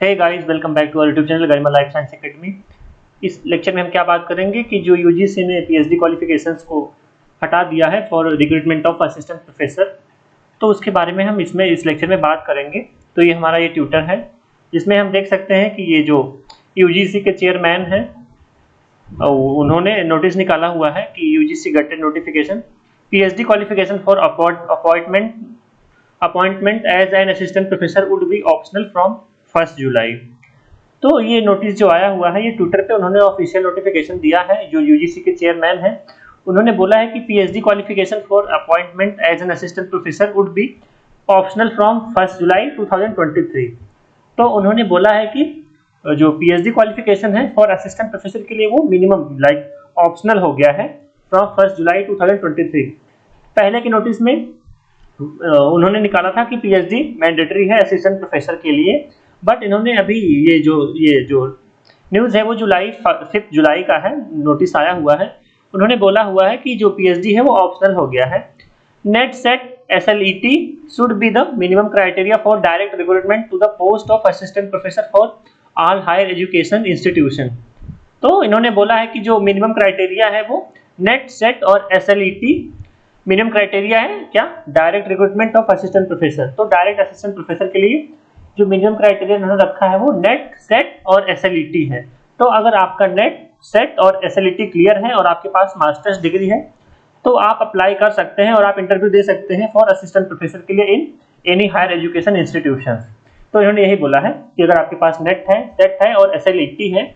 Hey guys, welcome back to our YouTube channel Garima life science academy. इस lecture में हम क्या बात करेंगे कि जो यूजीसी ने पीएचडी क्वालिफिकेशंस को हटा दिया है for recruitment of assistant professor, तो उसके बारे में हम इस लेक्चर में बात करेंगे। तो ये हमारा ये ट्यूटर है, जिसमें हम देख सकते हैं कि ये जो यूजीसी के चेयरमैन हैं उन्होंने नोटिस निकाला हुआ है कि UGC gazetted notification PhD qualification for appointment as an assistant professor would be optional from 1 July. तो ये नोटिस जो आया हुआ है, ये ट्विटर पे उन्होंने ऑफिशियल नोटिफिकेशन दिया है। जो यूजीसी के चेयरमैन हैं उन्होंने बोला है कि PhD qualification for appointment as an assistant professor would be optional from 1 July 2023। तो उन्होंने बोला है कि जो पीएचडी क्वालिफिकेशन है फॉर असिस्टेंट प्रोफेसर के लिए वो मिनिमम ऑप्शनल हो गया है फ्रॉम 1 जुलाई 2023। पहले के नोटिस में उन्होंने निकाला था कि पीएचडी मैंडेटरी है असिस्टेंट प्रोफेसर के लिए, बट इन्होंने अभी ये जो न्यूज़ है वो 5 जुलाई का है, नोटिस आया हुआ है। उन्होंने बोला हुआ है कि जो पीएचडी है वो ऑप्शनल हो गया है। NET SET SLET should be the minimum criteria for direct recruitment to the post of assistant professor for all higher education institution. तो इन्होंने बोला है कि जो मिनिमम क्राइटेरिया है वो नेट सेट और एसएलईटी मिनिमम क्राइटेरिया है क्या, direct recruitment of assistant professor. तो डायरेक्ट असिस्टेंट प्रोफेसर के लिए जो मिनिमम क्राइटेरिया उन्होंने रखा है वो नेट सेट और एसएलईटी है। तो अगर आपका नेट सेट और एसएलईटी क्लियर है और आपके पास मास्टर्स डिग्री है तो आप अप्लाई कर सकते हैं और आप इंटरव्यू दे सकते हैं फॉर असिस्टेंट प्रोफेसर के लिए in any higher education institutions. तो इन्होंने यही बोला है कि अगर आपके पास नेट है, सेट है और एसएलईटी है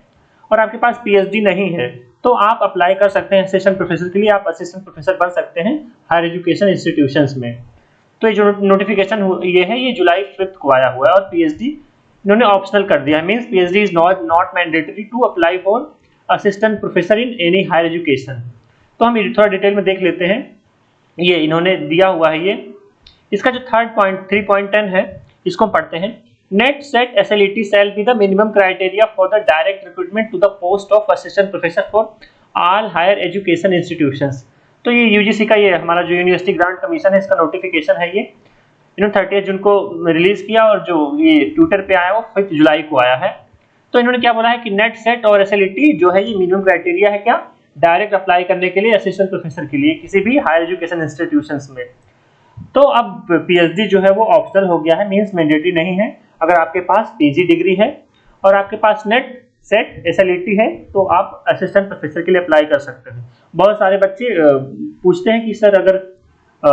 और आपके पास पीएचडी नहीं है तो आप अप्लाई कर सकते हैं असिस्टेंट प्रोफेसर के लिए। आप असिस्टेंट प्रोफेसर बन सकते हैं हायर एजुकेशन इंस्टीट्यूशंस में। तो ये जो नोटिफिकेशन ये है ये जुलाई 5 को आया हुआ है और पीएचडी इन्होंने ऑप्शनल कर दिया है। Means PhD is not mandatory to apply for assistant professor in any higher education. तो हम थोड़ा डिटेल में देख लेते हैं। ये इन्होंने दिया हुआ है, ये इसका जो थर्ड पॉइंट 3.10 है इसको हम पढ़ते हैं। NET SET SLET shall be the minimum criteria for the direct recruitment to the post of assistant professor for all higher education institutions. तो ये यूजीसी का ये हमारा जो यूनिवर्सिटी ग्रांट कमीशन है इसका नोटिफिकेशन है। ये इन्होंने 30 जून को रिलीज किया और जो ये ट्विटर पे आया वो 5 जुलाई को आया है। तो इन्होंने क्या बोला है कि नेट सेट और एसएलईटी जो है ये मिनिमम क्राइटेरिया है क्या, डायरेक्ट अप्लाई करने के लिए असिस्टेंट प्रोफेसर के लिए किसी भी हायर एजुकेशन इंस्टीट्यूशंस में। तो अब पीएचडी जो है वो ऑप्शनल हो गया है, मींस मैंडेटरी नहीं है। अगर आपके पास पीजी डिग्री है और आपके पास नेट सेट एसएलईटी है तो आप असिस्टेंट प्रोफेसर के लिए अप्लाई कर सकते हैं। बहुत सारे बच्चे पूछते हैं कि सर अगर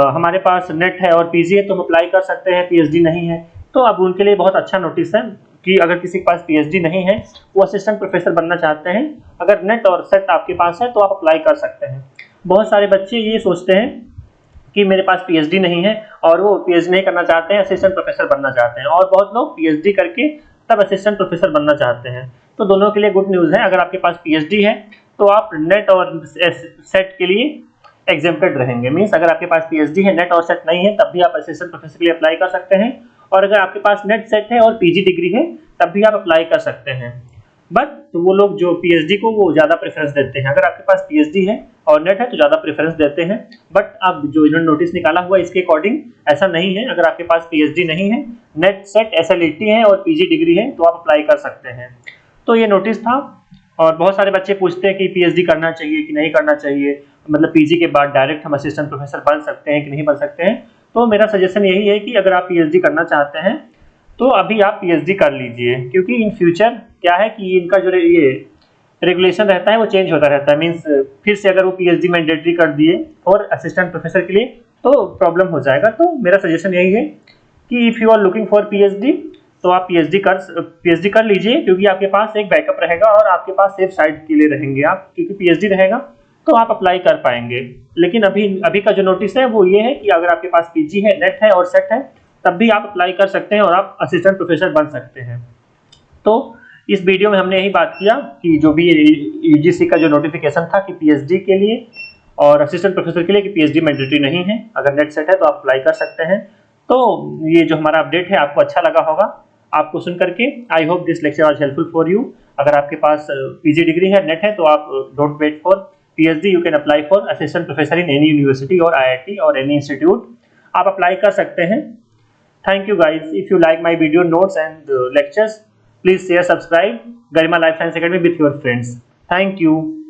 हमारे पास नेट है और पीजी है तो हम अप्लाई कर सकते हैं, पीएचडी नहीं है। तो अब उनके लिए बहुत अच्छा नोटिस है कि अगर किसी के पास पीएचडी नहीं है वो असिस्टेंट प्रोफेसर बनना चाहते हैं, अगर नेट और सेट आपके पास है तो आप अप्लाई कर सकते हैं। बहुत सारे बच्चे ये सोचते हैं कि मेरे पास पीएचडी नहीं है और वो पीएचडी नहीं करना चाहते हैं, असिस्टेंट प्रोफेसर बनना चाहते हैं, और बहुत लोग पीएचडी करके तब असिस्टेंट प्रोफेसर बनना चाहते हैं। तो दोनों के लिए गुड न्यूज़ है, अगर आपके पास पीएचडी है तो आप नेट और सेट के लिए एग्जेम्प्टेड रहेंगे। मींस अगर आपके पास पीएचडी है, नेट और सेट नहीं है, तब भी आप असिस्टेंट प्रोफेसर के लिए अप्लाई कर सकते हैं, और अगर आपके पास नेट सेट है और पीजी डिग्री है तब भी आप अप्लाई कर सकते हैं। बट तो वो लोग जो पीएचडी को वो ज़्यादा प्रेफरेंस देते हैं। अगर आपके पास पीएचडी है और नेट है तो ज़्यादा प्रेफरेंस देते हैं। बट अब जो इन्होंने नोटिस निकाला हुआ इसके अकॉर्डिंग ऐसा नहीं है। अगर आपके पास पीएचडी नहीं है, नेट सेट एसएलईटी है और पीजी डिग्री है तो आप अप्लाई कर सकते हैं। तो ये नोटिस था। और बहुत सारे बच्चे पूछते हैं कि पीएचडी करना चाहिए कि नहीं करना चाहिए, मतलब पीजी के बाद डायरेक्ट हम असिस्टेंट प्रोफेसर बन सकते हैं कि नहीं बन सकते हैं। तो मेरा सजेशन यही है कि अगर आप पीएचडी करना चाहते हैं तो अभी आप पीएचडी कर लीजिए, क्योंकि इन फ्यूचर क्या है कि इनका जो ये रेगुलेशन रहता है वो चेंज होता रहता है। मींस फिर से अगर वो पीएचडी मैंडेटरी कर दिए और असिस्टेंट प्रोफेसर के लिए तो प्रॉब्लम हो जाएगा। तो मेरा सजेशन यही है कि if you are looking for PhD तो आप पीएचडी कर लीजिए, क्योंकि आपके पास एक बैकअप रहेगा और आपके पास सेफ साइड के लिए रहेंगे आप, क्योंकि पीएचडी रहेगा तो आप अप्लाई कर पाएंगे। लेकिन अभी का जो नोटिस है वो ये है कि अगर आपके पास पीजी है, नेट है और सेट है तब भी आप अप्लाई कर सकते हैं और आप असिस्टेंट प्रोफेसर बन सकते हैं। तो इस वीडियो में हमने यही बात किया कि जो भी यूजीसी का जो नोटिफिकेशन था कि पीएचडी के लिए और असिस्टेंट प्रोफेसर के लिए कि पीएचडी मैंडेटरी नहीं है, अगर नेट सेट है तो आप अप्लाई कर सकते हैं। तो ये जो हमारा अपडेट है आपको अच्छा लगा होगा आपको सुन करके। I hope this lecture was helpful for you. अगर आपके पास पीजी डिग्री है, नेट है, तो आप don't wait for PhD, you can apply for assistant professor in any university और आईआईटी और एनी इंस्टीट्यूट। आप अप्लाई कर सकते हैं। Thank you guys. If you like my video notes and lectures, Please share, subscribe Garima Life Science Academy with your friends. Thank you.